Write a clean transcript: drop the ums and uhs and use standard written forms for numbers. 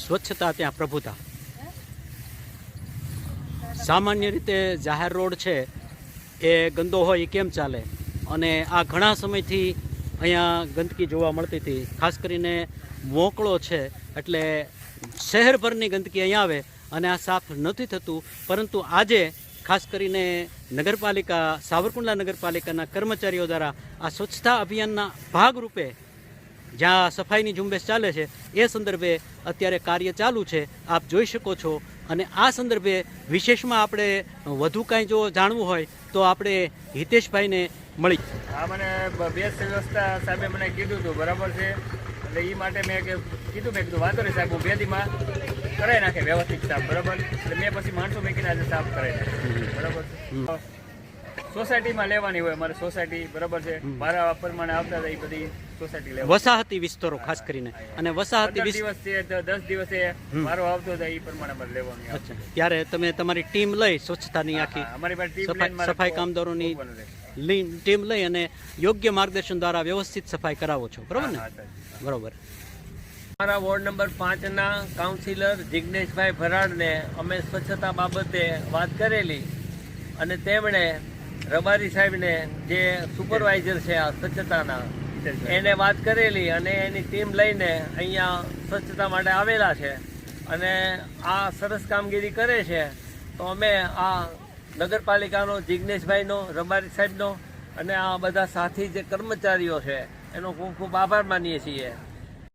સ્વચ્છતા ત્યાં પ્રભુતા. સામાન્ય રીતે જાહેર રોડ છે એ ગંદો હોય એ કેમ ચાલે, અને આ ઘણા સમયથી અહીંયા ગંદકી જોવા મળતી હતી. ખાસ કરીને મોકળો છે એટલે શહેરભરની ગંદકી અહીંયા આવે અને આ સાફ નથી થતું. પરંતુ આજે ખાસ કરીને નગરપાલિકા, સાવરકુંડલા નગરપાલિકાના કર્મચારીઓ દ્વારા આ સ્વચ્છતા અભિયાનના ભાગરૂપે જ્યાં સફાઈની ઝુંબેશ ચાલે છે એ સંદર્ભે અત્યારે કાર્ય ચાલુ છે, આપ જોઈ શકો છો. અને આ સંદર્ભે વિશેષમાં આપણે વધુ કાંઈ જો જાણવું હોય તો આપણે હિતેશભાઈને મળી. હા, મને બેસ્ટ વ્યવસ્થા સાહેબે મને કીધું હતું, બરાબર છે. એટલે એ માટે મેં કીધું વાંધો નહીં સાહેબ, હું 2 દીમાં કરાવી નાખે વ્યવસ્થિત સાફ, બરાબર. એટલે મેં પછી માણસો મેકીને આજે સાફ કરાવી નાખે, બરાબર છે. સોસાયટીમાં લેવાની હોય અમારે સોસાયટી, બરાબર છે. મારા પ્રમાણે આવતા હતા એ બધી સોસાયટી લેવા, વસાહતી વિસ્તારો ખાસ કરીને. અને વસાહતી દિવસ છે 10 દિવસે મારો આવતો હતા એ પ્રમાણે અમારે લેવાની. અચ્છા, ત્યારે તમે તમારી ટીમ લઈ સ્વચ્છતાની આખી અમારી પાસે ટીમ સફાઈ કામદારોની ટીમ લઈ અને યોગ્ય માર્ગદર્શન દ્વારા વ્યવસ્થિત સફાઈ કરાવો છો, બરોબર ને? બરોબર. અમારા વોર્ડ નંબર 5ના કાઉન્સિલર જિગ્નેશભાઈ ભરાડને અમે સ્વચ્છતા બાબતે વાત કરેલી અને તેમણે રબારી સાહેબને જે સુપરવાઇઝર છે આ સ્વચ્છતાના, એને વાત કરેલી અને એની ટીમ લઈને અહીંયા સ્વચ્છતા માટે આવેલા છે અને આ સરસ કામગીરી કરે છે. તો અમે આ નગરપાલિકાનો, જિગ્નેશભાઈનો, રબારી સાહેબનો અને આ બધા સાથી જે કર્મચારીઓ છે એનો ખૂબ ખૂબ આભાર માનીએ છીએ.